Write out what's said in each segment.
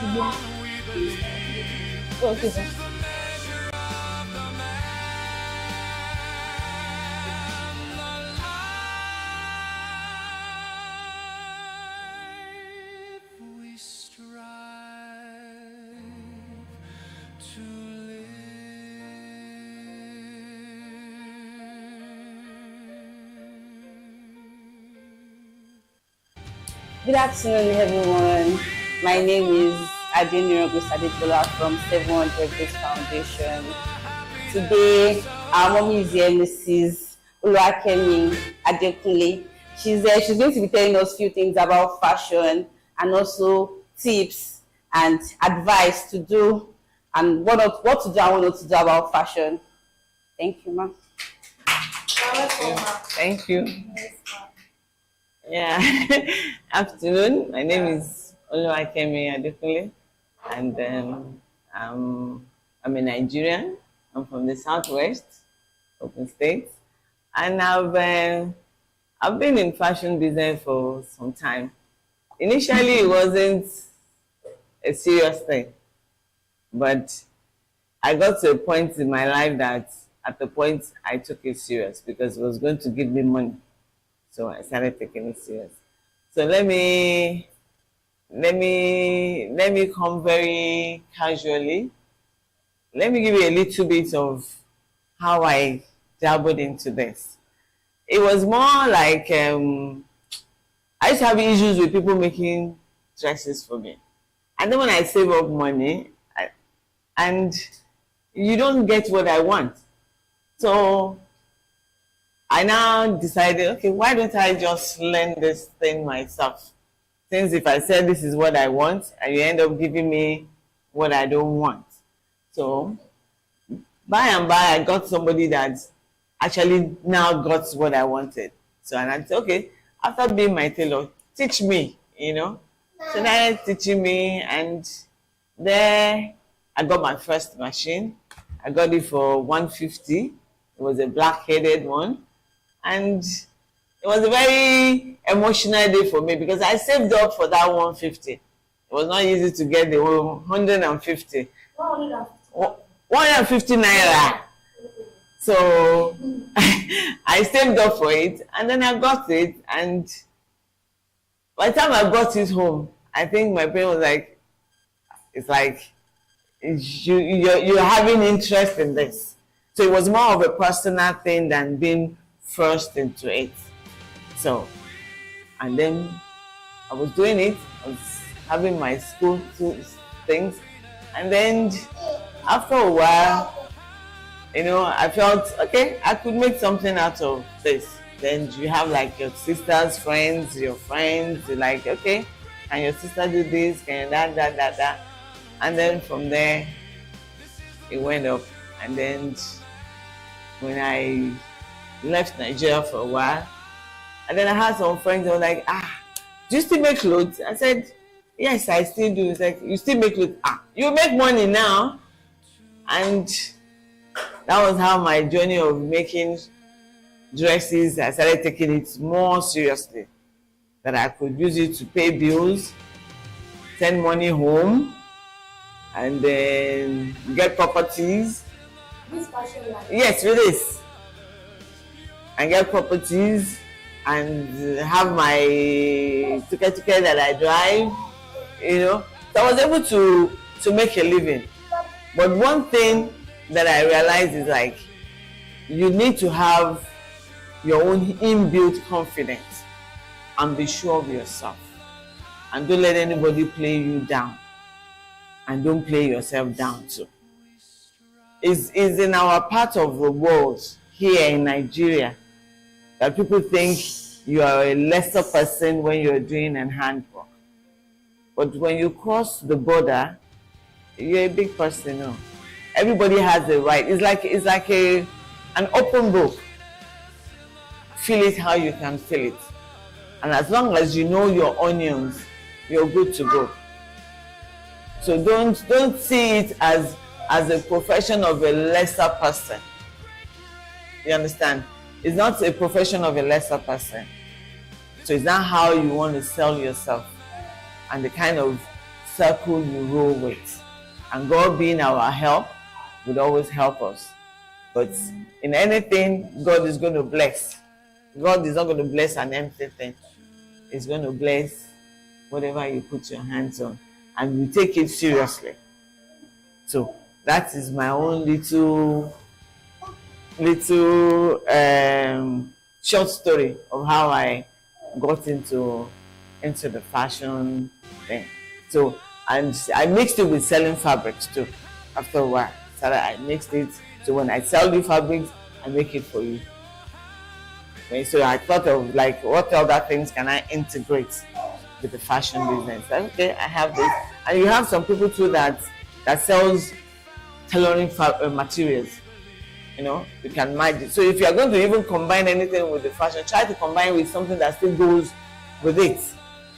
Okay. Good afternoon, everyone. My name is Adeniran Adekola from 700 Grace Foundation. Today, our mommy is here, Mrs. Oluwakemi Adekunle. She's going to be telling us a few things about fashion and also tips and advice to do and what to do and what not to do about fashion. Thank you, ma'am. Thank you. Yeah. Afternoon. My name is Oluwakemi Adekunle, and I'm a Nigerian. I'm from the Southwest, Open State, and I've been in fashion business for some time. Initially, it wasn't a serious thing, but I got to a point in my life that at the point I took it serious because it was going to give me money. So I started taking it serious. So let me come very casually. Let me give you a little bit of how I dabbled into this. It was more like I used to have issues with people making dresses for me. And then when I save up money, and you don't get what I want. So I now decided, okay, why don't I just learn this thing myself? Since if I said this is what I want, and you end up giving me what I don't want. So by and by, I got somebody that actually now got what I wanted. So and I said, okay, after being my tailor, teach me, So now teaching me, and there I got my first machine. I got it for 150. It was a black-headed one. And it was a very emotional day for me because I saved up for that 150. It was not easy to get the 150. 150 naira. So I saved up for it, and then I got it. And by the time I brought it home, I think my brain was like, it's like you're having interest in this. So it was more of a personal thing than being forced into it. So, and then I was doing it. I was having my school things, and then after a while, I felt okay. I could make something out of this. Then you have like your sister's friends, your friends. You're like, okay, can your sister do this? Can that? And then from there, it went up. And then when I left Nigeria for a while, and then I had some friends that were like, do you still make clothes? I said, yes, I still do. It's like, you still make clothes? You make money now. And that was how my journey of making dresses, I started taking it more seriously. That I could use it to pay bills, send money home, and then get properties. This fashion line? Yes, with this. And get properties and have my ticket that I drive, So I was able to make a living. But one thing that I realized is like, you need to have your own inbuilt confidence and be sure of yourself. And don't let anybody play you down. And don't play yourself down too. It's in our part of the world here in Nigeria that people think you are a lesser person when you're doing a handwork. But when you cross the border, you're a big person. No? Everybody has a right. It's like an open book. Feel it how you can feel it. And as long as you know your onions, you're good to go. So don't see it as a profession of a lesser person. You understand? It's not a profession of a lesser person. So it's not how you want to sell yourself and the kind of circle you roll with. And God being our help would always help us. But in anything, God is going to bless. God is not going to bless an empty thing. He's going to bless whatever you put your hands on. And you take it seriously. So that is my own little short story of how I got into the fashion thing. So, and I mixed it with selling fabrics too. After a while, so I mixed it. So when I sell the fabrics, I make it for you. Okay, so I thought of like, what other things can I integrate with the fashion business? Okay, I have this, and you have some people too that sells tailoring materials. You know, you can match it. So if you are going to even combine anything with the fashion, try to combine with something that still goes with it,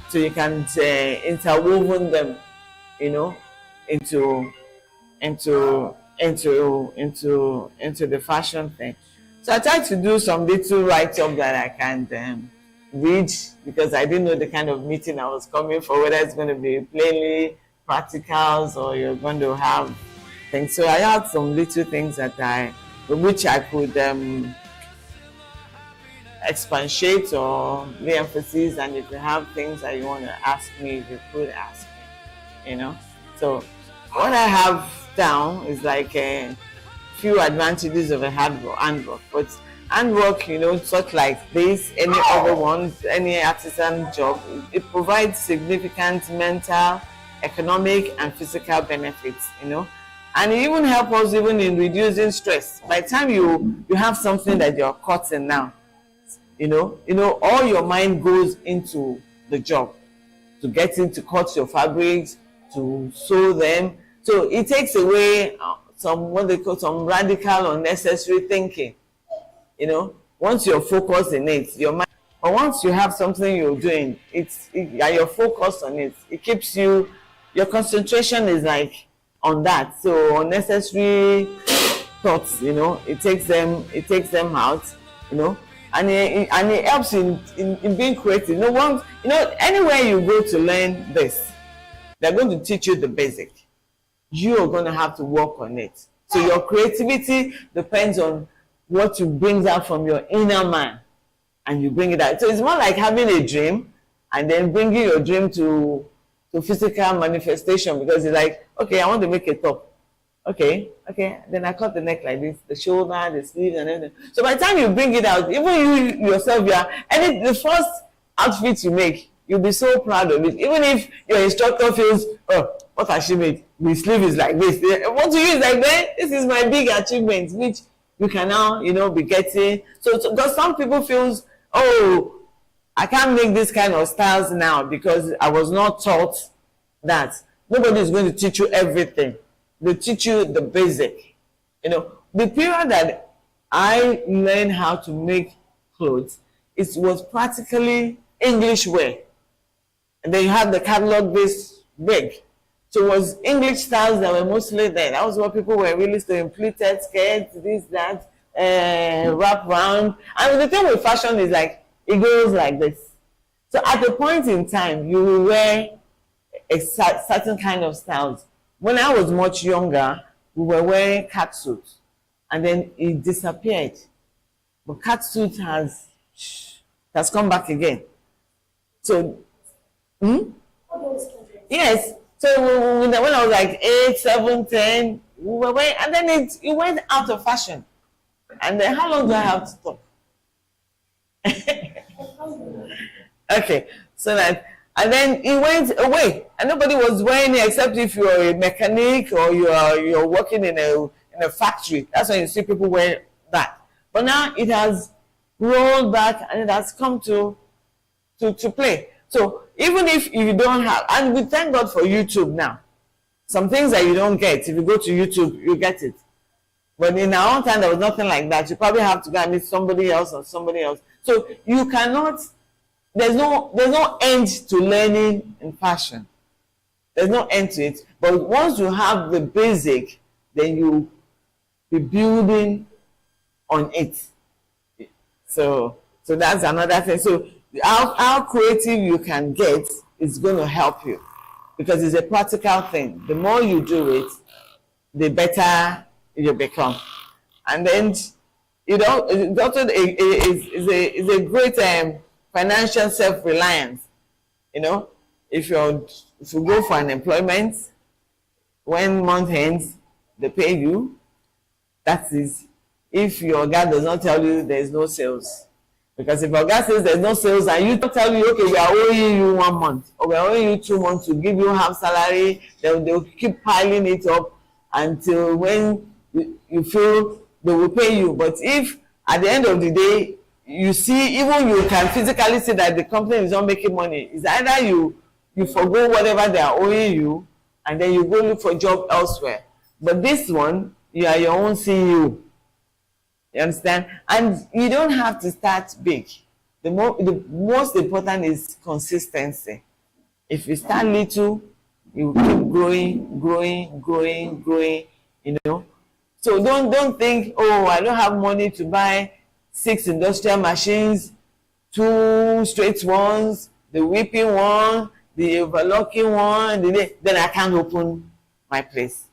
so you can interwoven them, you know, into the fashion thing. So I tried to do some little write-up that I can read, because I didn't know the kind of meeting I was coming for, whether it's going to be plainly practicals or you're going to have things. So I had some little things that which I could expatiate or lay emphasis, and if you have things that you want to ask me, you could ask me, you know. So what I have down is like a few advantages of a handwork. But handwork, you know, such like this, any other one, any artisan job, it provides significant mental, economic, and physical benefits, you know. And it even helps us even in reducing stress. By the time you have something that you're cutting now, you know, all your mind goes into the job, to getting to cut your fabrics, to sew them. So it takes away some what they call some radical unnecessary thinking. You know, once you're focused in it, your mind. But once you have something you're doing, you're focused on it. It keeps you. Your concentration is like on that. So unnecessary thoughts, you know, it takes them out, you know, and it helps in being creative. You know, anywhere you go to learn this, they're going to teach you the basic. You are going to have to work on it. So your creativity depends on what you bring out from your inner man, and you bring it out. So it's more like having a dream and then bringing your dream to physical manifestation, because it's like, okay, I want to make a top. Okay, then I cut the neck like this, the shoulder, the sleeve, and everything. So by the time you bring it out, even you yourself, the first outfit you make, you'll be so proud of it. Even if your instructor feels, oh, what has she made? The sleeve is like this. What to you is like, man, this is my big achievement, which you can now, you know, be getting. So because some people feels, oh, I can't make this kind of styles now because I was not taught that. Nobody is going to teach you everything. They teach you the basic. You know, the period that I learned how to make clothes, it was practically English wear. And then you have the catalog-based wig. So it was English styles that were mostly there. That was what people were really doing. Pleated skirts, this, that, wrap round. And the thing with fashion is like, it goes like this. So at a point in time, you will wear a certain kind of styles. When I was much younger, we were wearing catsuits, and then it disappeared. But catsuit has come back again. So, yes. So when I was like 8, 7, 10, we were wearing, and then it went out of fashion. And then how long do I have to talk? Okay, so that, and then it went away, and nobody was wearing it except if you're a mechanic or you're working in a factory. That's when you see people wear that. But now it has rolled back and it has come to play. So even if you don't have, and we thank God for YouTube now. Some things that you don't get, if you go to YouTube, you get it. But in our own time, there was nothing like that. You probably have to go and meet somebody else or somebody else. So you cannot, there's no end to learning in fashion. There's no end to it. But once you have the basic, then you be building on it. So that's another thing. So how creative you can get is going to help you. because it's a practical thing. The more you do it, the better you become. And then, it's also is a great financial self-reliance. If you go for an employment, when month ends, they pay you. That is, if your guy does not tell you there is no sales. Because if your guy says there's no sales and you tell you, okay, we are owing you 1 month or we are owing you 2 months to give you half salary, then they'll keep piling it up until when you feel they will pay you. But if at the end of the day, you see, even you can physically see that the company is not making money, it's either you forgo whatever they are owing you and then you go look for a job elsewhere. But this one, you are your own CEO. You understand? And you don't have to start big. The most important is consistency. If you start little, you keep growing, So don't think, oh, I don't have money to buy 6 industrial machines, 2 straight ones, the whipping one, the overlocking one, then I can't open my place.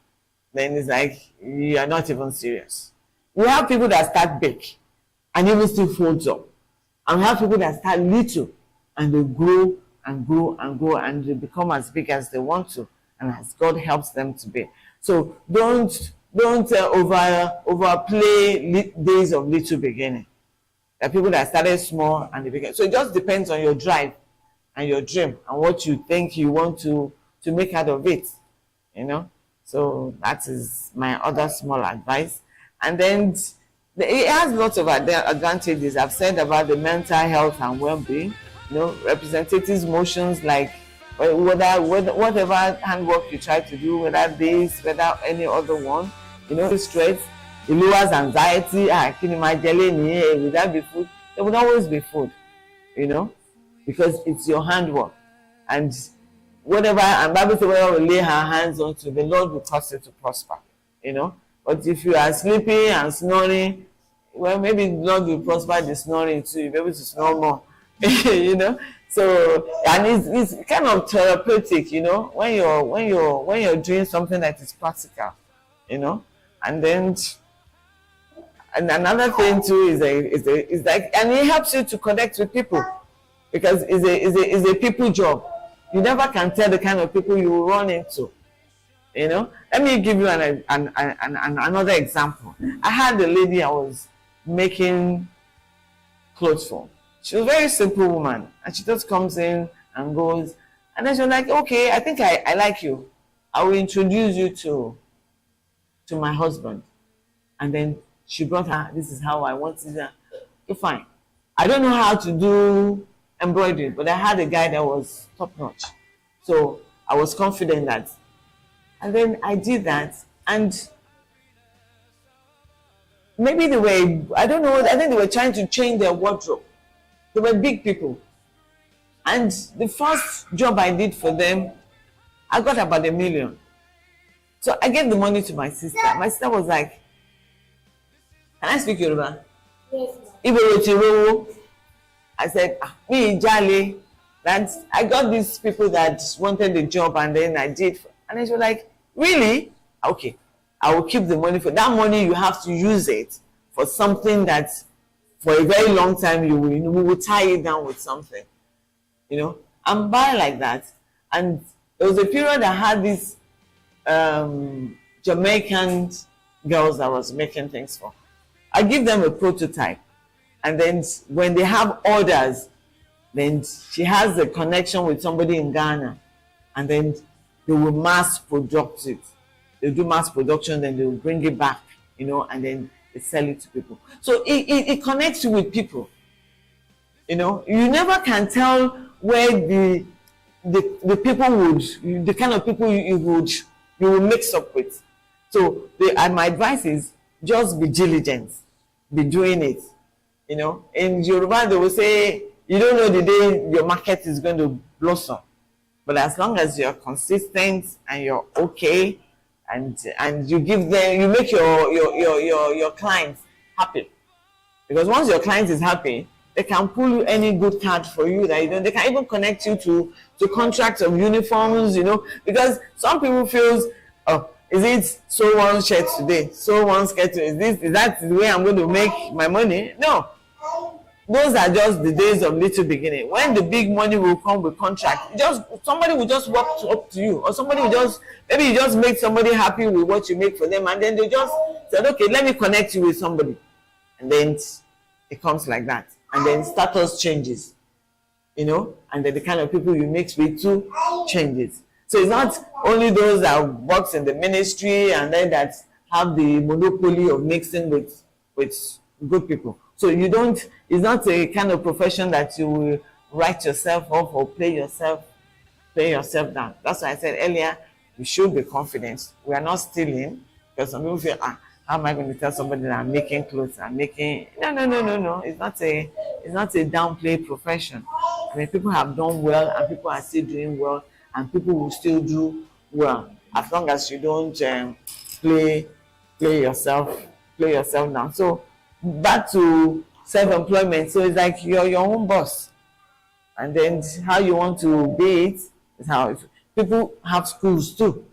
Then it's like, you are not even serious. We have people that start big and even still folds up. And we have people that start little and they grow and grow and grow and they become as big as they want to and as God helps them to be. So don't overplay days of little beginning. There are people that started small and they began. So it just depends on your drive and your dream and what you think you want to make out of it. So that is my other small advice. And then it has lots of advantages. I've said about the mental health and well-being. Representatives motions like whatever handwork you try to do, whether this, whether any other one, stress, it lowers anxiety. Will that be food? There would always be food, because it's your handwork. And whatever, and Bible says, whatever we lay our hands onto, the Lord will cause it to prosper, But if you are sleeping and snoring, well, maybe the Lord will prosper the snoring too. You'll be able to snore more, So, and it's kind of therapeutic, when you're doing something that is practical, And then, and another thing too is like, and it helps you to connect with people, because it's a people job. You never can tell the kind of people you will run into. Let me give you another example. I had a lady I was making clothes for. She was a very simple woman, and she just comes in and goes, and then she was like, okay, I think I like you. I will introduce you to my husband. And then she brought her, this is how I want it. Okay, fine. I don't know how to do embroidery, but I had a guy that was top notch. So I was confident that. And then I did that, and maybe they were, I don't know, I think they were trying to change their wardrobe. They were big people. And the first job I did for them, I got about $1 million. So I gave the money to my sister. My sister was like, can I speak Yoruba? Yes. I said, me, Jale, that I got these people that wanted the job and then I did. And then she was like, really? Okay, I will keep the money. For that money, you have to use it for something that for a very long time we will tie it down with something. I'm by like that. And there was a period I had these Jamaican girls that I was making things for. I give them a prototype. And then when they have orders, then she has a connection with somebody in Ghana. And then they will mass produce it. They do mass production, then they will bring it back, and then they sell it to people. So it connects you with people. You never can tell where the people would, the kind of people you will mix up with. So my advice is just be diligent, be doing it. In Yoruba they will say, you don't know the day your market is going to blossom. But as long as you're consistent and you're okay, and you make your clients happy, because once your client is happy, They can pull you any good card for you that you don't. They can even connect you to contracts of uniforms, because some people feels, oh, is it so one shirt today, so one skirt today? Is that the way I'm going to make my money? No. Those are just the days of little beginning. When the big money will come with contract, somebody will just walk up to you, or somebody will maybe you just make somebody happy with what you make for them, and then they just said, okay, let me connect you with somebody. And then it comes like that. And then status changes, and then the kind of people you mix with too changes. So it's not only those that works in the ministry and then that have the monopoly of mixing with good people. So it's not a kind of profession that you will write yourself off or play yourself down. That's why I said earlier, you should be confident. We are not stealing, because some people feel, how am I going to tell somebody that I'm making clothes? No. It's not a downplay profession. I mean, people have done well, and people are still doing well, and people will still do well as long as you don't play yourself down. So back to self-employment. So it's like you're your own boss, and then how you want to be it is how people have schools too.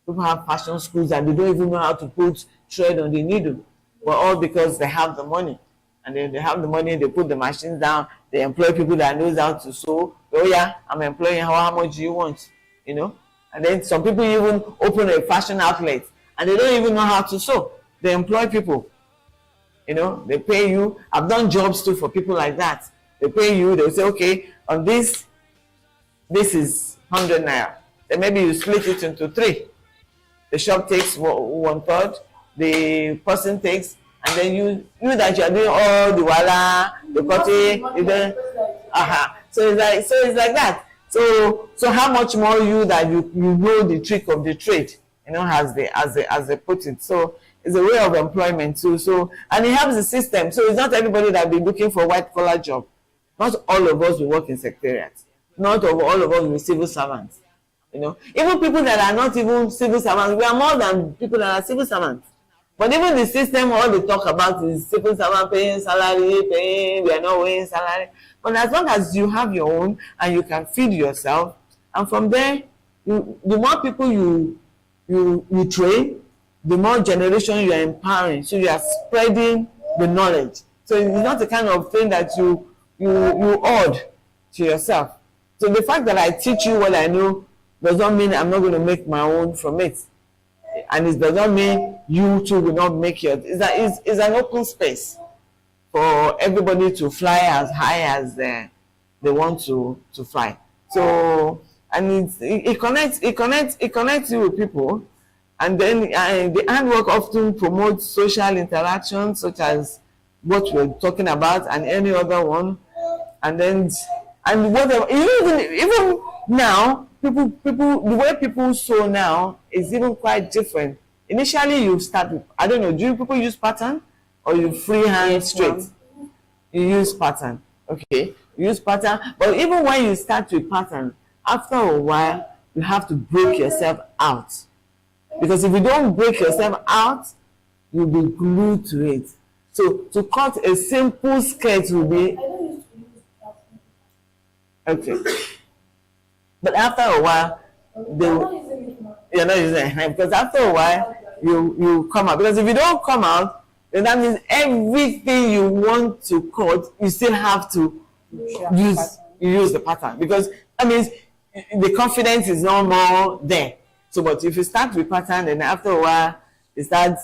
People have fashion schools and they don't even know how to put thread on the needle, but all because they have the money. And then they have the money, they put the machines down, they employ people that knows how to sew. Oh yeah, I'm employing, how much do you want? And then some people even open a fashion outlet and they don't even know how to sew. They employ people. They pay you. I've done jobs too for people like that. They pay you, they'll say, okay, on this is 100 naira. Then maybe you split it into 3. The shop takes 1/3, the person takes, and then you that you are doing all the wala, the cutting, So it's like that. So how much more you that you know the trick of the trade, as they put it. So it's a way of employment too. So, and it helps the system. So it's not everybody that be looking for white collar job. Not all of us will work in secretariat. Not all of us will be civil servants. Even people that are not even civil servants, we are more than people that are civil servants. But even the system, all they talk about is civil servant paying salary, we are not paying salary. But as long as you have your own and you can feed yourself, and from there, the more people you train, the more generation you are empowering. So you are spreading the knowledge. So it's not the kind of thing that you hoard to yourself. So the fact that I teach you what I know does not mean I'm not going to make my own from it. And it does not mean you too will not make yours. It's an open space for everybody to fly as high as they want to fly. So, and it connects you with people. And then the handwork often promotes social interactions, such as what we're talking about and any other one. And whatever, even now, people, the way people sew now is even quite different. Initially, you start with, I don't know, do people use pattern or you freehand straight? You use pattern, okay? You use pattern, but even when you start with pattern, after a while, you have to break yourself out. Because if you don't break yourself out, you'll be glued to it. So to cut a simple skirt will be okay. But after a while, you're not using it. Because after a while, you come out. Because if you don't come out, then that means everything you want to cut, you still have to use the pattern. Because that means the confidence is no more there. So, but if you start with pattern, then after a while, you start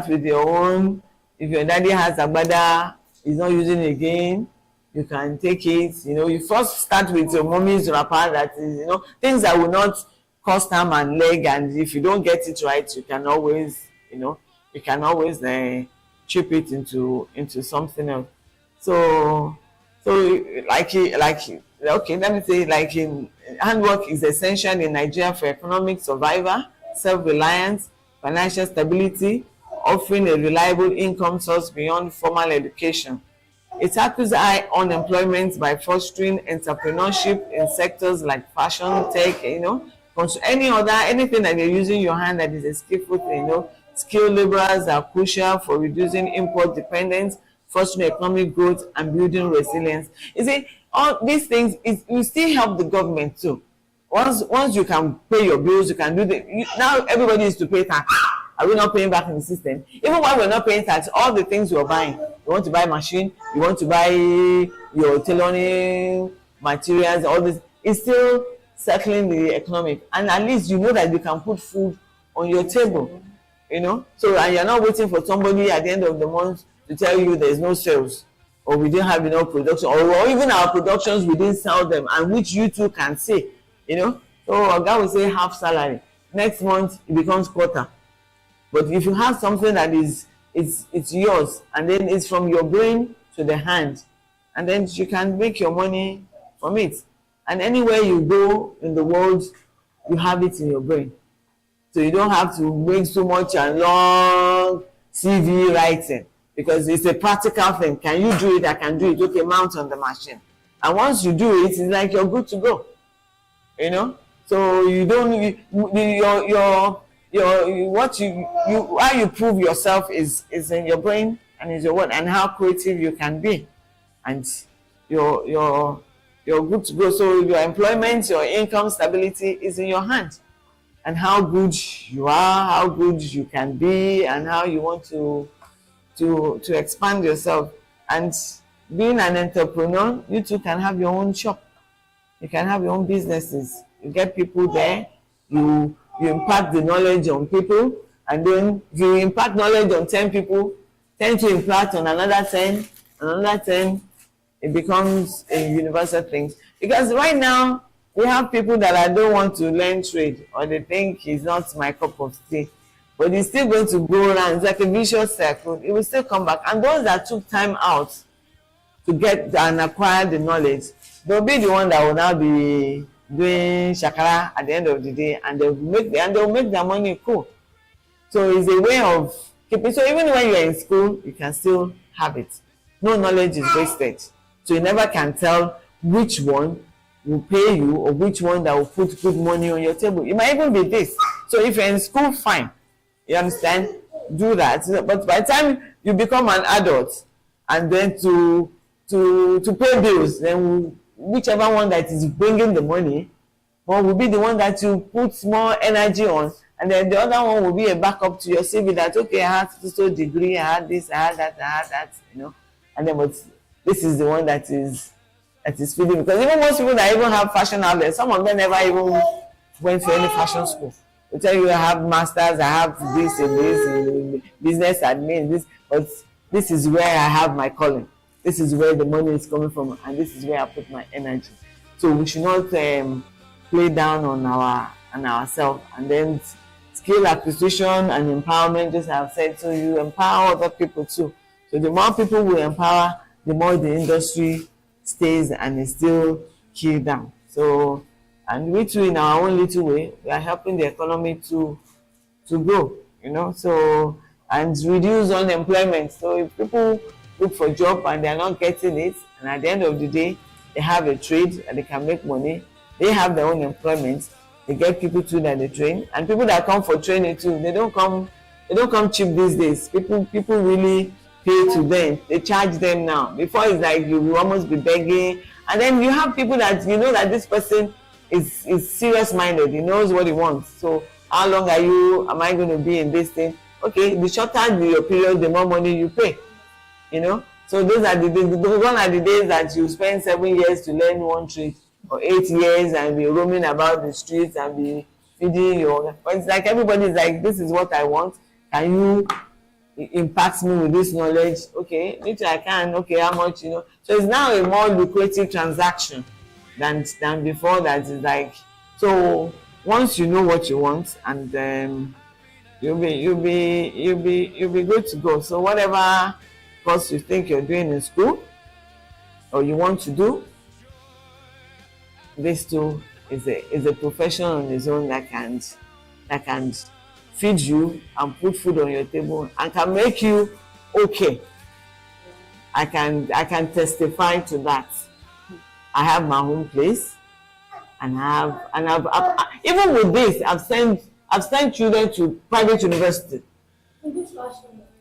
with your own. If your daddy has agbada, he's not using it again, you can take it. You first start with your mommy's wrapper, that is, things that will not cost arm and leg. And if you don't get it right, you can always, chip it into something else. So okay, let me say, handwork is essential in Nigeria for economic survival, self-reliance, financial stability, offering a reliable income source beyond formal education. It tackles high unemployment by fostering entrepreneurship in sectors like fashion, tech, anything that you're using your hand that is a skillful thing, skilled laborers are crucial for reducing import dependence. fostering economic growth, and building resilience. You see, all these things is you still help the government too. Once you can pay your bills, you can do now everybody is to pay tax. Are we not paying back in the system? Even while we're not paying tax, all the things you're buying, you want to buy machine, you want to buy your tailoring materials, all this, it's still circling the economic. And at least you know that you can put food on your table, you know. So, and you're not waiting for somebody at the end of the month to tell you there's no sales, or we didn't have enough production, or even our productions, we didn't sell them, and which you too can say, you know. So Oga will say half salary. Next month, it becomes quarter. But if you have something that it's yours, and then it's from your brain to the hand, and then you can make your money from it. And anywhere you go in the world, you have it in your brain. So you don't have to make so much and long CV writing, because it's a practical thing. Can you do it? I can do it. Okay, mount on the machine. And once you do it, it's like you're good to go. You know? So you don't how you prove yourself is in your brain, and is your what, and how creative you can be, and you're good to go. So your employment, your income stability is in your hand, and how good you are, how good you can be, and how you want to expand yourself. And being an entrepreneur, you too can have your own shop, you can have your own businesses, you get people there, you impart the knowledge on people, and then you impart knowledge on 10 people, 10 to impart on another 10, another 10, it becomes a universal thing. Because right now, we have people that I don't want to learn trade, or they think it's not my cup of tea, but it's still going to go around. It's like a vicious circle. It will still come back. And those that took time out to get and acquire the knowledge, they'll be the one that will now be doing shakara at the end of the day, and they'll make their money cool. So it's a way of keeping. So even when you're in school, you can still have it. No knowledge is wasted. So you never can tell which one will pay you, or which one that will put good money on your table. It might even be this. So if you're in school, fine. You understand? Do that. But by the time you become an adult, and then to pay bills, then whichever one that is bringing the money, one will be the one that you put more energy on, and then the other one will be a backup to your CV that, okay, I had so degree, I had this, I had that, you know. And then but this is the one that is feeding, because even most people that even have fashion outlets, some of them never even went to any fashion school. They tell you I have masters, I have this and this and business admin, this, but this is where I have my calling. This is where the money is coming from, and this is where I put my energy. So we should not play down on ourselves. And then skill acquisition and empowerment, just have said, so you empower other people too. So the more people we empower, the more the industry stays and is still killed down. So, and we too, in our own little way, we are helping the economy to grow, you know. So, and reduce unemployment. So if people look for a job and they are not getting it, and at the end of the day they have a trade and they can make money, they have their own employment, they get people too that they train, and people that come for training too, they don't come cheap these days. People really pay to them, they charge them now. Before it's like you will almost be begging, and then you have people that you know that this person is serious minded, he knows what he wants. So how long am I going to be in this thing? Okay, the shorter your period, the more money you pay. You know, so those are the days. Gone are the days that you spend 7 years to learn one trade, or 8 years and be roaming about the streets and be feeding your. But it's like everybody's like, this is what I want. Can you impact me with this knowledge? Okay, me too, I can. Okay, how much? You know. So it's now a more lucrative transaction than before. That is like, so once you know what you want, and you'll be good to go. So whatever course you think you're doing in school or you want to do, this too is a profession on its own that can feed you and put food on your table and can make you okay. I can testify to that. I have my own place, and I've even with this I've sent children to private university.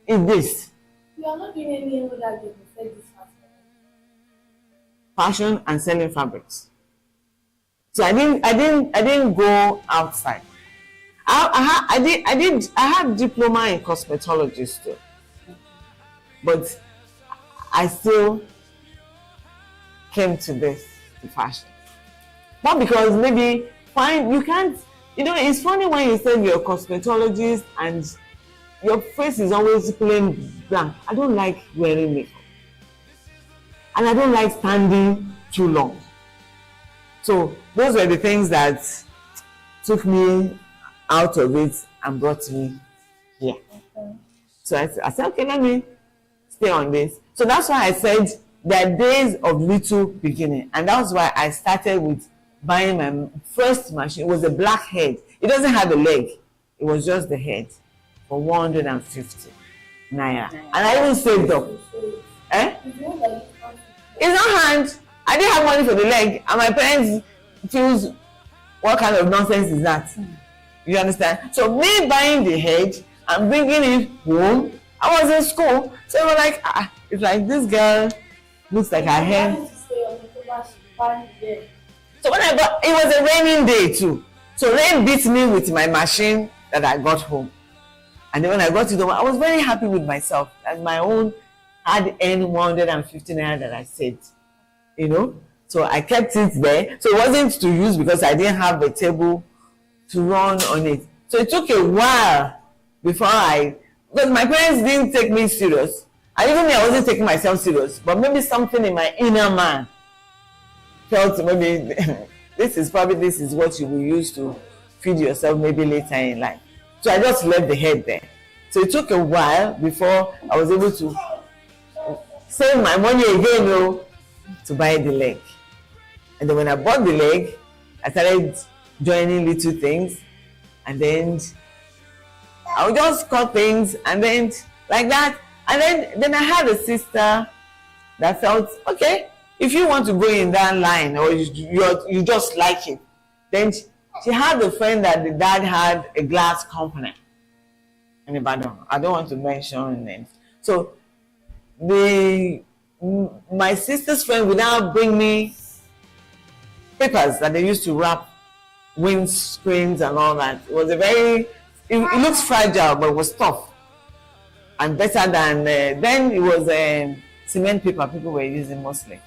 In this. You are not doing any other job besides this aspect. Fashion and selling fabrics. So I didn't go outside. I had diploma in cosmetology too, but I still came to this, to fashion. Not because maybe fine, you can't, it's funny when you say you're a cosmetologist and your face is always plain blank. I don't like wearing makeup. And I don't like standing too long. So those were the things that took me out of it and brought me here. Okay. So I said, okay, let me stay on this. So that's why I said there are days of little beginning. And that's why I started with buying my first machine. It was a black head. It doesn't have a leg. It was just the head for 150 naira. And I even saved up. Eh? It's not hand. I didn't have money for the leg. And my parents feels, what kind of nonsense is that? You understand? So me buying the head and bringing it home, I was in school. So they were like, it's like this girl looks like her hair. So when I got, it was a raining day too. So rain beat me with my machine that I got home. And then when I got to home, I was very happy with myself. And my own had earned 150 naira that I saved. So I kept it there. So it wasn't to use because I didn't have a table to run on it. So it took a while before because my parents didn't take me serious. I wasn't taking myself serious, but maybe something in my inner man felt maybe this is what you will use to feed yourself maybe later in life. So I just left the head there. So it took a while before I was able to save my money again to buy the leg. And then when I bought the leg, I started joining little things, and then I would just cut things and then like that. And then I had a sister that felt, okay, if you want to go in that line or you just like it, then she had a friend that the dad had a glass company in Ibadan. I don't want to mention names. So my sister's friend would now bring me papers that they used to wrap windscreens and all that. It was it looks fragile, but it was tough and better than then. It was cement paper people were using mostly,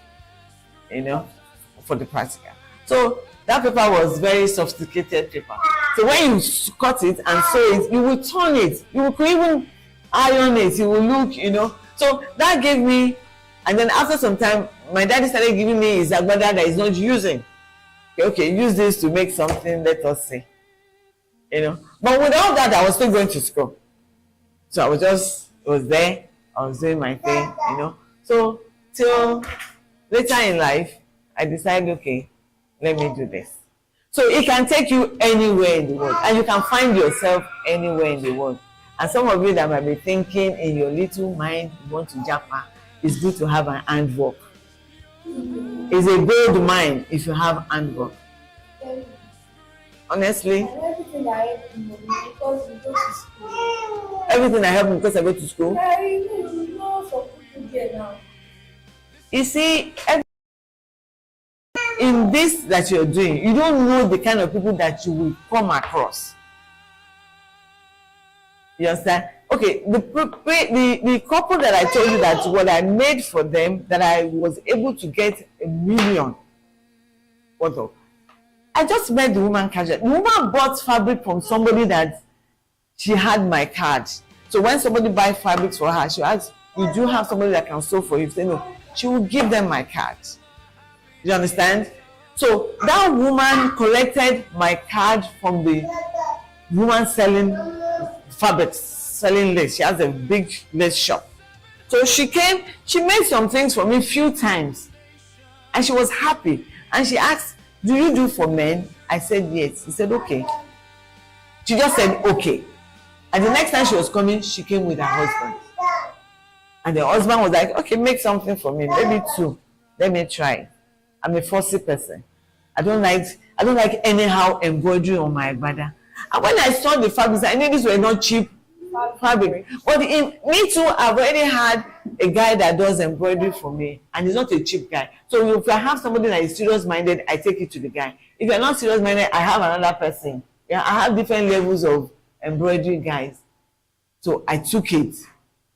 for the practical. So that paper was very sophisticated paper. So when you cut it and sew it, you will turn it. You could even iron it. You will look, So that gave me, and then after some time, my daddy started giving me his agbada that he's not using. Okay, use this to make something, let us see. But without that, I was still going to school. So I was there, I was doing my thing, So till later in life, I decided, okay, let me do this. So it can take you anywhere in the world, and you can find yourself anywhere in the world. And some of you that might be thinking in your little mind, you want to japa, it's good to have an handwork. It's a gold mine if you have handwork. Honestly. And everything I help you because you go to school. Everything I help me because I go to school. Yeah, you know some people there now. You see, in this that you're doing, you don't know the kind of people that you will come across. You understand? Okay, the couple that I told you that what I made for them, that I was able to get 1 million. What up? I just met the woman casually. The woman bought fabric from somebody that she had my card. So when somebody buys fabrics for her, she asks, you do have somebody that can sew for you? Say no. She will give them my card. You understand? So that woman collected my card from the woman selling fabrics, selling lace. She has a big lace shop. So she came, she made some things for me a few times. And she was happy. And she asked, do you do for men? I said yes. He said okay. She just said okay. And the next time she was coming, she came with her husband. And the husband was like, okay, make something for me, maybe 2. Let me try. I'm a fussy person. I don't like anyhow embroidery on my agbada. And when I saw the fabrics, I knew these were not cheap fabric. But in me too, I've already had a guy that does embroidery for me, and he's not a cheap guy. So if I have somebody that is serious minded, I take it to the guy. If you're not serious minded, I have another person. Yeah, I have different levels of embroidery guys. So I took it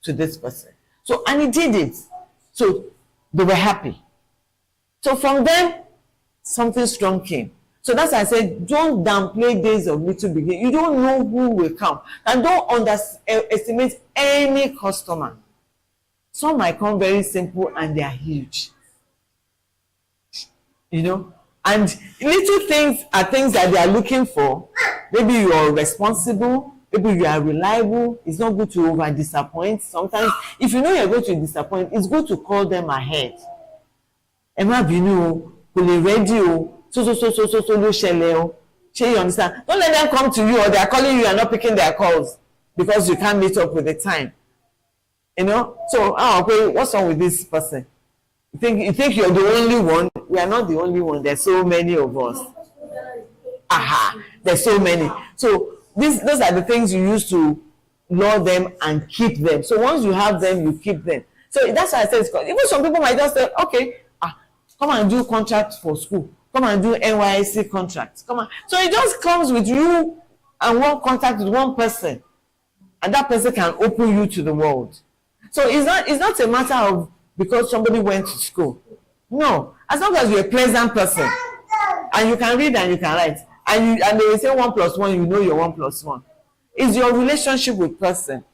to this person. So and he did it. So they were happy. So from them, something strong came. So that's why I said, don't downplay days of little beginning. You don't know who will come. And don't underestimate any customer. Some might come very simple and they are huge. You know? And little things are things that they are looking for. Maybe you are responsible. Maybe you are reliable. It's not good to over disappoint. Sometimes, if you know you're going to disappoint, it's good to call them ahead. Emma Binu, Kule Radio, so ló ṣẹlẹ̀ o. Shey you understand? Don't let them come to you or they are calling you and not picking their calls because you can't meet up with the time. You know? So, okay, what's wrong with this person? You think you're the only one? We are not the only one. There's so many of us. There's so many. So those are the things you use to lure them and keep them. So once you have them, you keep them. So that's why I said, even some people might just say, okay, come and do contract for school. Come and do NYSC contracts. Come on. So it just comes with you and one contact with one person. And that person can open you to the world. So it's not a matter of because somebody went to school. No. As long as you're a pleasant person and you can read and you can write and they will say 1 + 1, you know you're 1 + 1. It's your relationship with person.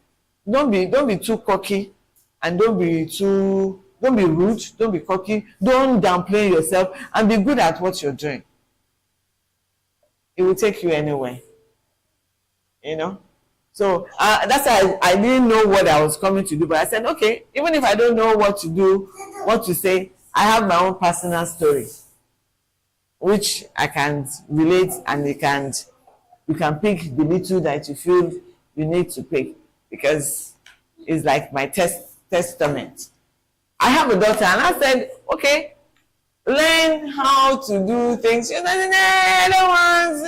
Don't be too cocky and don't be rude, don't be cocky, don't downplay yourself, and be good at what you're doing. It will take you anywhere. You know? So that's why I didn't know what I was coming to do, but I said, okay, even if I don't know what to do, what to say, I have my own personal story, which I can relate, and you can pick the little that you feel you need to pick, because it's like my testament. I have a daughter, and I said, okay, learn how to do things. She said, I don't want.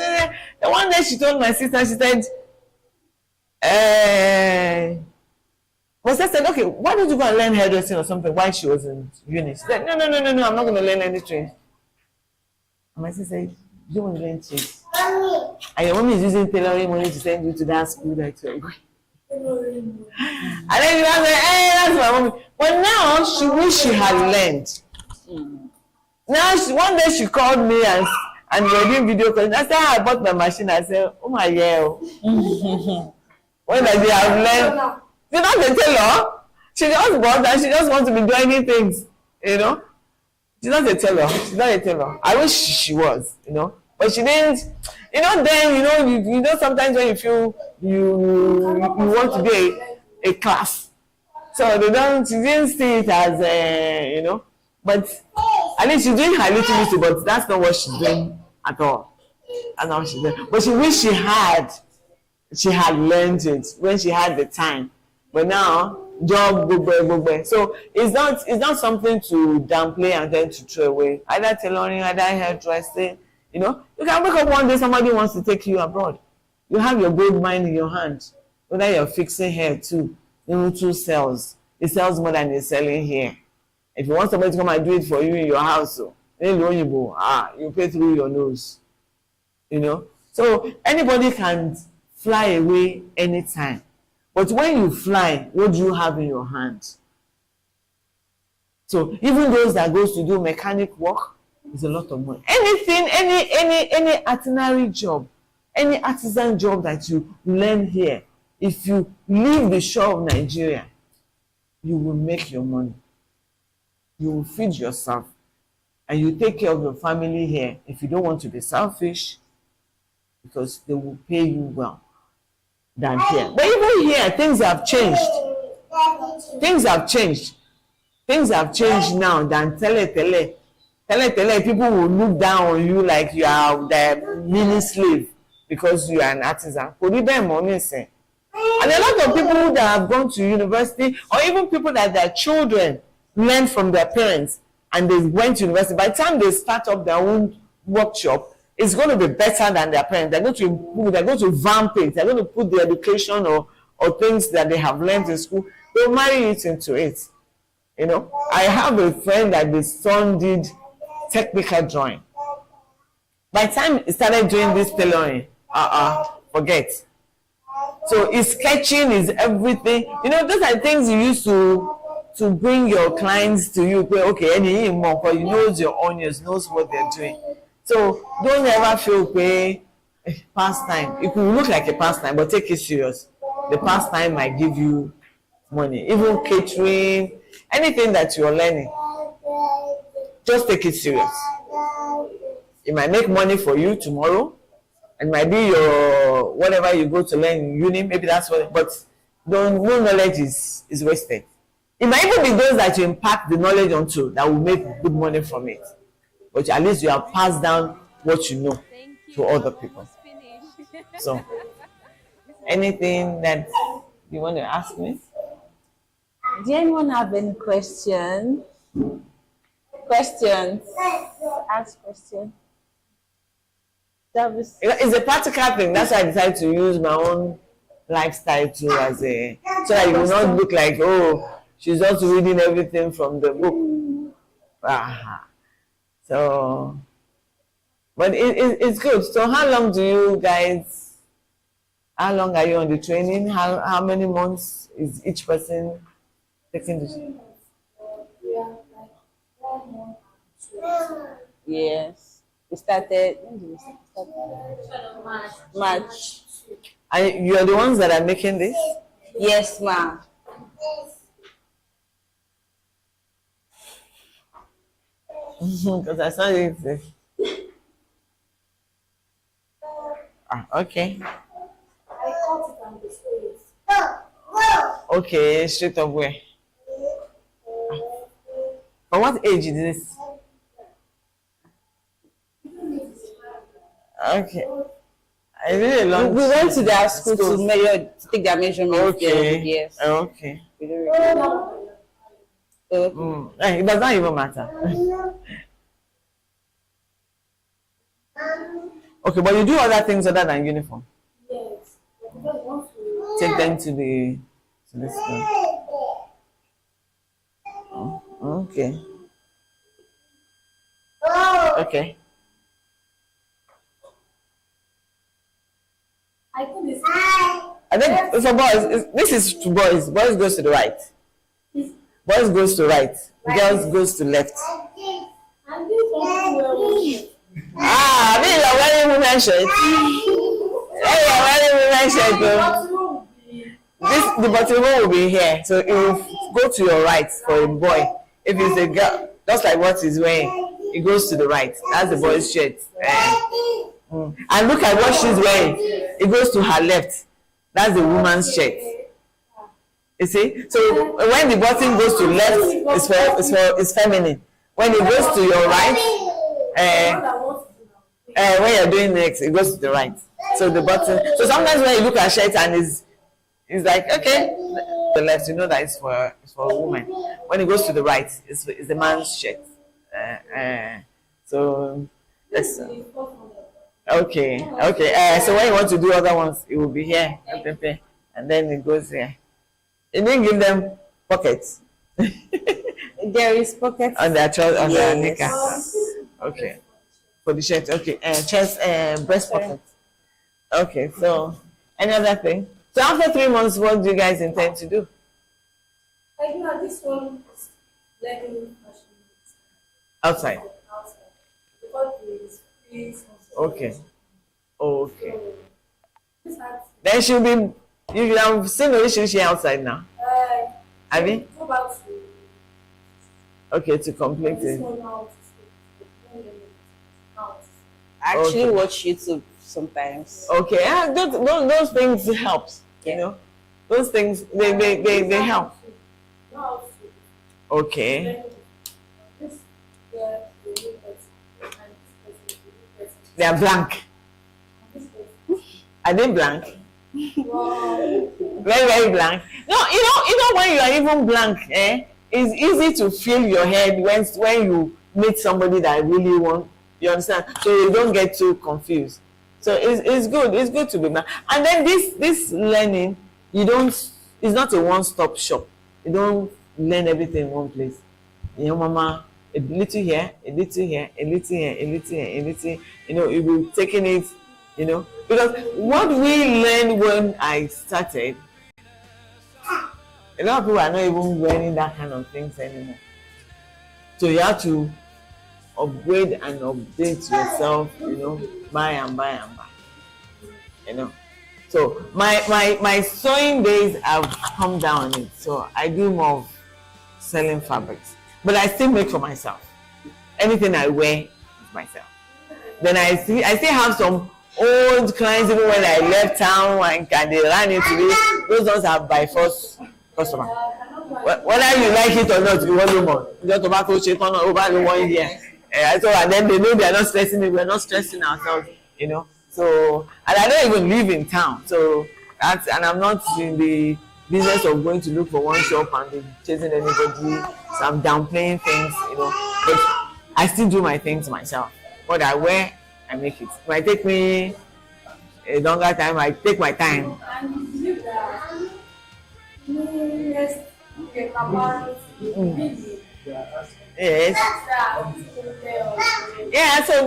The one day she told my sister, she said, I said, okay, why don't you go and learn hairdressing or something while she was in uni? She said, no, I'm not going to learn any trade. And my sister said, you don't want to learn trade. And your mommy is using tailoring money to send you to that school that you're going. And then you said, hey, that's my mommy. But now she wish she had learned. Now one day she called me and we're doing video calls. I said, I bought my machine. I said, oh my God. When I have learned, she's not a tailor. She just bought and she just wants to be doing things, you know. She's not a tailor. I wish she was, you know, but she didn't. You know, then you know sometimes when you feel you want to be a class, so she didn't see it as you know. But at least she's doing her little bit, but that's not what she's doing at all. That's not what she's doing. But she wish she had learned it when she had the time. But now, job, go. So it's not something to downplay and then to throw away. Either tailoring, either hairdressing. You know, you can wake up one day, somebody wants to take you abroad. You have your gold mine in your hand. Whether you're fixing hair too, too sells. It sells more than it's selling here. If you want somebody to come and do it for you in your house, you pay through your nose. You know, so anybody can fly away anytime. But when you fly, what do you have in your hand? So even those that goes to do mechanic work is a lot of money. Anything, any artisanal job, any artisan job that you learn here, if you leave the shore of Nigeria, you will make your money. You will feed yourself, and you take care of your family here. If you don't want to be selfish, because they will pay you well than here. But even here, things have changed. Things have changed now than tele. People will look down on you like you are their mini slave because you are an artisan. And a lot of people that have gone to university, or even people that their children learn from their parents and they went to university, by the time they start up their own workshop, it's going to be better than their parents. They're going to vamp it. They're going to put the education or or things that they have learned in school, they'll marry it into it. You know, I have a friend that the son did technical drawing. By the time he started doing this tailoring, forget. So his sketching is everything. You know, those are things you used to bring your clients to you. Okay, any more because you knows your audience, knows what they're doing. So don't ever feel pastime. It will look like a pastime, but take it serious. The pastime might give you money. Even catering, anything that you're learning, just take it serious. It might make money for you tomorrow. It might be your whatever you go to learn in uni, maybe that's what, but no knowledge is wasted. It might even be those that you impact the knowledge onto that will make good money from it. But at least you have passed down what you know to other people. So, anything that you want to ask me? Do anyone have any questions? Questions? Ask questions. It's a practical thing. That's why I decided to use my own lifestyle too as a, so that it will not look like, oh, she's just reading everything from the book. So, but it's good. So how long do you guys, how long are you on the training? How many months is each person taking the Yes. We started, when did we start? March. And you're the ones that are making this? Yes, ma'am. Because I saw it. Okay. Okay, straight up where? But what age is this? Okay. I really long. We went to their school to measure, to take their measurements. Okay. Yes. Okay. We don't really It does not even matter. Okay, but you do other things other than uniform. Yes. Take them to the school. Okay. Okay. I think this. I think for boys, this is to boys. Boys goes to the right. Boys goes to right. Girls goes to left. And this one will. I mean you're wearing women shirt. Hey, you're wearing women shirt. Though. The bottom one will be here. So it will go to your right for a boy. If it's a girl, just like what he's wearing, it goes to the right. That's the boy's shirt. And look at what she's wearing. It goes to her left. That's the woman's shirt. You see? So when the button goes to left, it's feminine. When it goes to your right, when you're doing next, it goes to the right. So the button. So sometimes when you look at shirt and it's like, okay, the left, you know that it's for a woman. When it goes to the right, it's the man's shirt. So that's okay. So when you want to do other ones, it will be here, and then it goes here. You didn't give them pockets. There is pockets on their chest, on their Yes. knicker. Okay. For the shirt, okay. Chest, breast pocket. Okay. So, any other thing? So after 3 months, what do you guys intend to do? I think that this one is learning fashion Outside. outside. Because it's free. Okay. Okay. This has, Then she'll be. You have seen Orishishi outside now. Have you? go back to Okay, to complete this it. one now. I actually Okay. watch YouTube sometimes. Okay, those things helps. You know, those things they help. Okay, they are blank. Are they blank? Very, very blank. No, you know when you are even blank, it's easy to fill your head when you meet somebody that really want. You understand? So you don't get too confused. So it's good. It's good to be blank. And then this learning, you don't, it's not a one-stop shop. You don't learn everything in one place. Your mama, a little here, a little here, a little here, a little here, a little, you know, you will taking it, you know, because what we learned when I started, a lot of people are not even learning that kind of things anymore. So you have to upgrade and update yourself, you know, buy and buy and buy, you know. So my sewing days have come down on it. So I do more of selling fabrics, but I still make for myself. Anything I wear is myself. Then I still have some old clients even when I left town and they ran into me. Those ones are by force customer. Whether you like it or not, you want no more. Just tobacco shit on over 1 year. So and then they know they are not stressing me. We're not stressing ourselves, you know. So and I don't even live in town. So that's, and I'm not in the business of going to look for one shop and be chasing anybody. So I'm downplaying things, you know. But I still do my things myself. What I wear, I make it. It might take me a longer time. I take my time. Yes. Yeah. So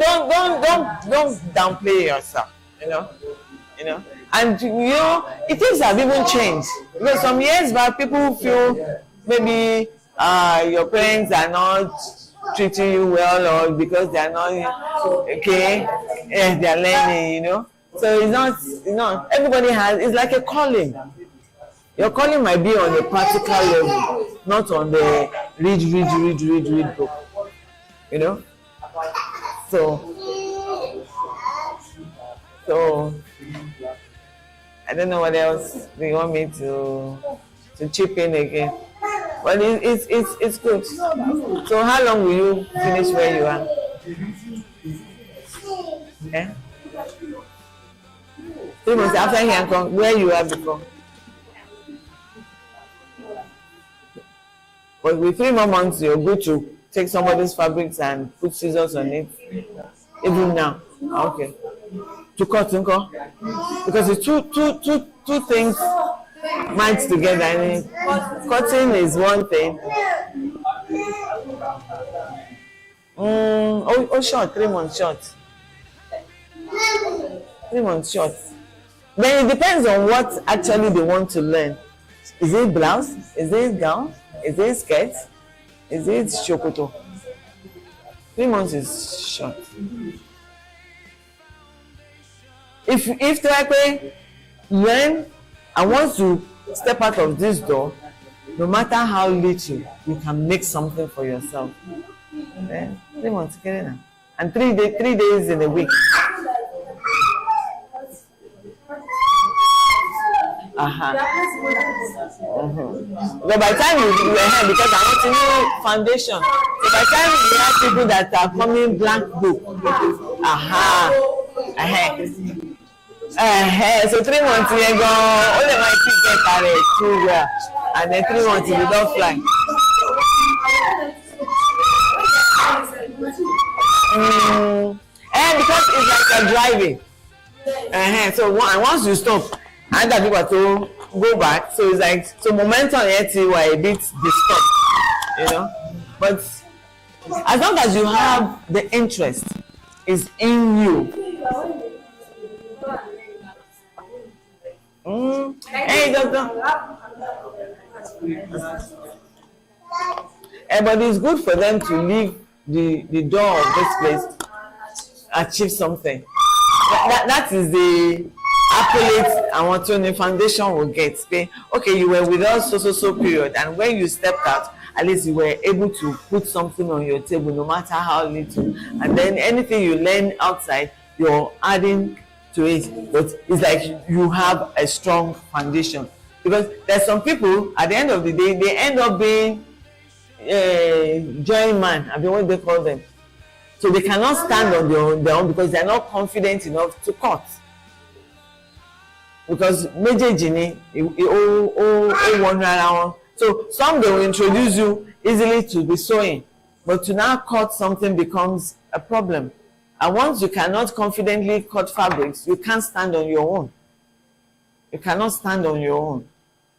don't downplay yourself. You know. And you know, things have even changed because some years back people feel maybe your parents are not treating you well or because they are not okay. Yeah, they are learning. You know. So it's not. You know, everybody has. It's like a calling. Your calling might be on a practical level, not on the read book. You know? So I don't know what else they want me to chip in again. But it's good. So how long will you finish where you are? Yeah? 3 months after here, where you are before? But with 3 more months, you're good to take somebody's fabrics and put scissors on it. Even now, okay. To cut, because it's two things matched together. I mean, cutting is one thing. Short, 3 months short. 3 months short. Then it depends on what actually they want to learn. Is it blouse? Is it gown? Is it skirt? Is it shokoto? 3 months is short. If they learn and want to step out of this door, no matter how little, you can make something for yourself. Then 3 months, and 3 days in a week. But by the time you were here, because I want to know foundation. So by the time you have people that are coming blank book. So 3 months you go, only my kids get married too well, and then 3 months you don't fly. Because it's like you're driving. So once you stop, other people to go back, so it's like, so momentum yet you are a bit disturbed, you know. But as long as you have the interest is in you. Hey doctor. But it's good for them to leave the door of this place, achieve something. That is the accolades I want to the foundation will get. Okay, you were with us so period, and when you stepped out, at least you were able to put something on your table, no matter how little. And then anything you learn outside, you're adding to it. But it's like you have a strong foundation. Because there's some people at the end of the day, they end up being journeyman. I mean, what they call them. So they cannot stand on their own because they're not confident enough to cut. Because méjèèjì one round. So some they will introduce you easily to be sewing, but to now cut something becomes a problem. And once you cannot confidently cut fabrics, you can't stand on your own. You cannot stand on your own.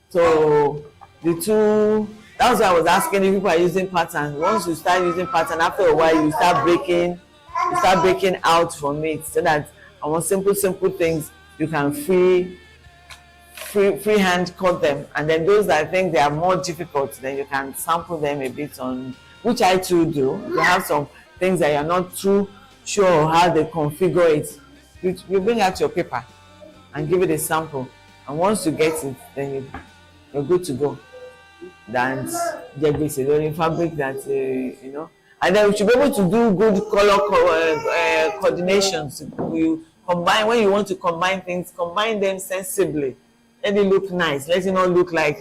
So the two, that's why I was asking if people are using pattern. Once you start using pattern, after a while you start breaking out from it, so that I want simple things you can free hand cut them, and then those that I think they are more difficult, then you can sample them a bit on, which I too do. You have some things that you're not too sure how they configure it. You bring out your paper and give it a sample, and once you get it, then you're good to go. That's the only fabric that you know. And then we should be able to do good color coordinations. You combine, when you want to combine things, combine them sensibly. Let it look nice. Let it not look like,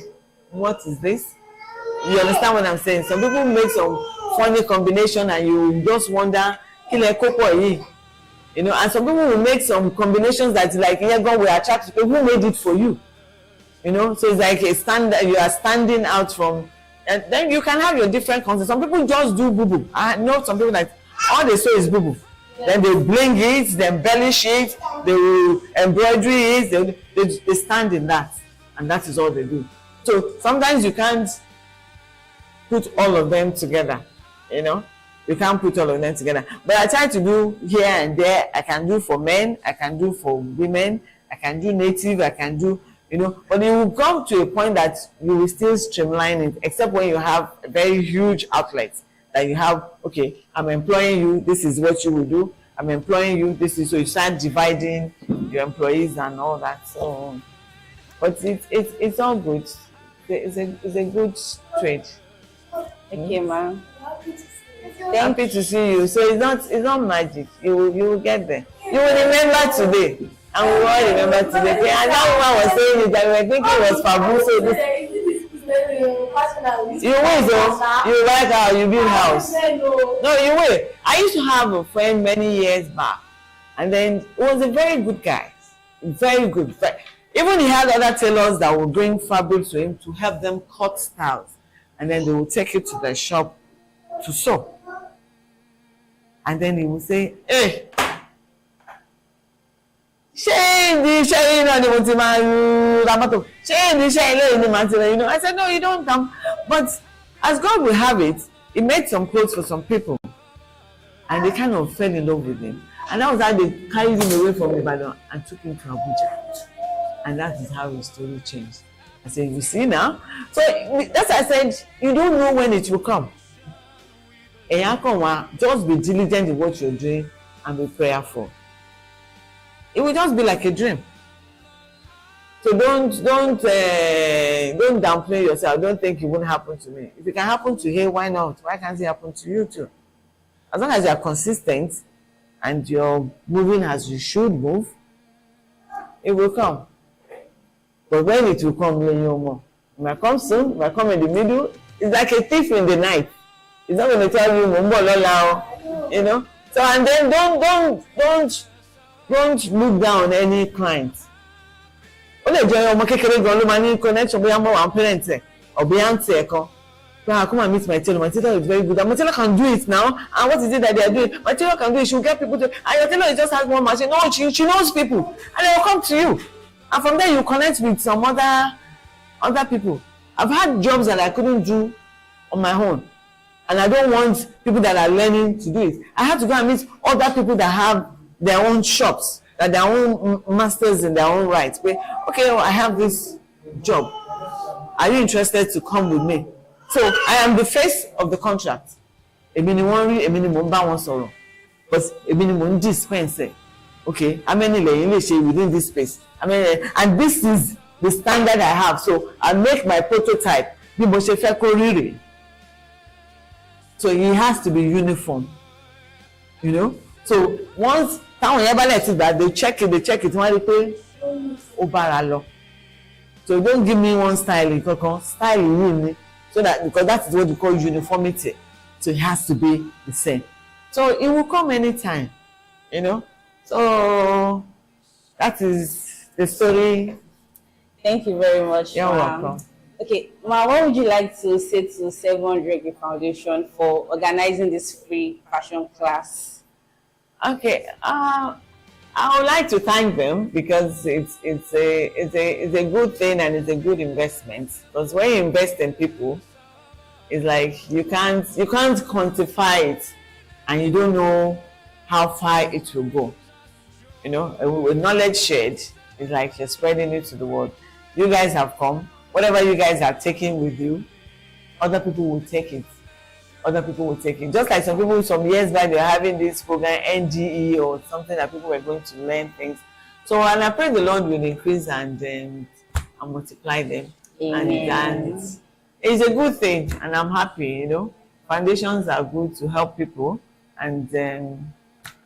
what is this? You understand what I'm saying? Some people make some funny combination and you just wonder, you know, and some people will make some combinations that like, yeah, God will attract people. Who made it for you? You know, so it's like a standard, you are standing out from, and then you can have your different concepts. Some people just do boo-boo. I know some people that all they say is boo-boo. Yeah. Then they bling it, they embellish it, they will embroidery it, they stand in that, and that is all they do. So sometimes you can't put all of them together, you know. You can't put all of them together. But I try to do here and there. I can do for men, I can do for women, I can do native, I can do, you know, but you will come to a point that you will still streamline it, except when you have a very huge outlet that you have, okay, I'm employing you, this is what you will do, I'm employing you, this is, so you start dividing your employees and all that. So, but it's all good. It's a good trade. Okay, ma'am. Happy to see you. So it's not magic. You will get there. You will remember today. And we all remember today. Okay? And that woman was saying it, that we were thinking it was Fabu. So this, you will, though. You like how you build house. No, you will. I used to have a friend many years back, and then he was a very good guy. Very good. Even he had other tailors that would bring fabric to him to help them cut styles, and then they would take it to the shop to sew. And then he would say, hey, you know, I said, no, you don't come. But as God will have it, he made some clothes for some people, and they kind of fell in love with him. And that was how they carried him away from Ibadan and took him to Abuja. And that is how his story changed. I said, you see now? So that's why I said, you don't know when it will come. Just be diligent in what you're doing and be prayerful. It will just be like a dream. So don't downplay yourself. Don't think it won't happen to me. If it can happen to him, why not? Why can't it happen to you too? As long as you are consistent and you're moving as you should move, it will come. But when it will come, it might come soon, it might come in the middle. It's like a thief in the night. It's not going to tell you, you know. So, and then don't look down on any client. Only enjoy your kékeré gan ló máa ní connection bóyá mo one parent or be auntie ẹ̀kan. Come and meet my tailor. My tailor is very good. And my tailor can do it now. And what is it that they are doing? My tailor can do it. She will get people to. And your tailor just has one machine. No, she knows people, and they will come to you. And from there you connect with some other people. I've had jobs that I couldn't do on my own, and I don't want people that are learning to do it. I have to go and meet other people that have their own shops, that their own masters in their own right. But okay, I have this job. Are you interested to come with me? So I am the face of the contract. Èmi ni wọ́n rí, èmi ni mò ń bá wọn sọ̀rọ̀. But èmi ni mò ń dispense. Okay, how many lẹ́yìn lè ṣe within this space? I mean, and this is the standard I have. So I make my prototype. Bí mo ṣe fẹ́ kó rí rèé. So it has to be uniform. You know? So once táwọn yẹn bá lẹ̀ ti gbà, they check it, wọ́n rí pé ó bára lọ. So don't give me one style kankan, style yìí ni. So that, because that is what you call uniformity. So it has to be the same. So it will come anytime, you know. So that is the story. Thank you very much. You're welcome. Okay, Ma, what would you like to say to 700 Foundation for organizing this free fashion class? Okay, I I would like to thank them because it's a good thing and it's a good investment. Because when you invest in people, it's like you can't quantify it, and you don't know how far it will go. You know, and with knowledge shared, it's like you're spreading it to the world. You guys have come. Whatever you guys are taking with you, other people will take it. Other people will take it. Just like some people some years back, they were having this program, NGE or something, that people were going to learn things. So, and I pray the Lord will increase and multiply them. Amen. And it's a good thing, and I'm happy, you know. Foundations are good to help people, and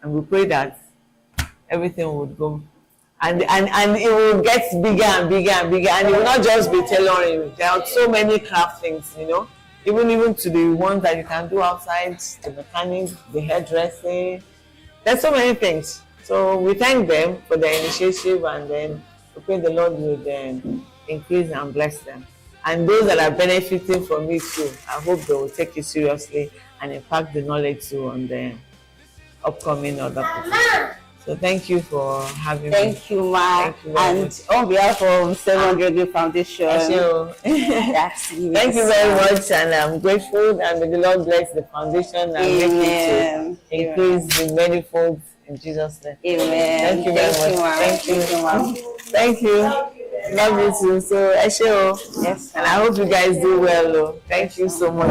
we pray that everything would go. And it will get bigger and bigger and bigger, and it will not just be tailoring. There are so many craft things, you know. Even to the ones that you can do outside, the mechanics, the hairdressing. There's so many things. So we thank them for their initiative, and then we pray the Lord would increase and bless them. And those that are benefiting from it too, I hope they will take it seriously and impact the knowledge too on the upcoming other people. So thank you for having me. Thank you, Ma. Thank you very And much. on behalf of 700 Day Foundation, So, that's it. thank you very much, and I'm grateful, and may the Lord bless the foundation and make it Amen. to increase in many folds in Jesus' name. Amen. Thank you very much. Ma. Thank you. Ma. Thank you. Love you too. So, Eshe, Yes. and I hope you guys do well. Thank you so much.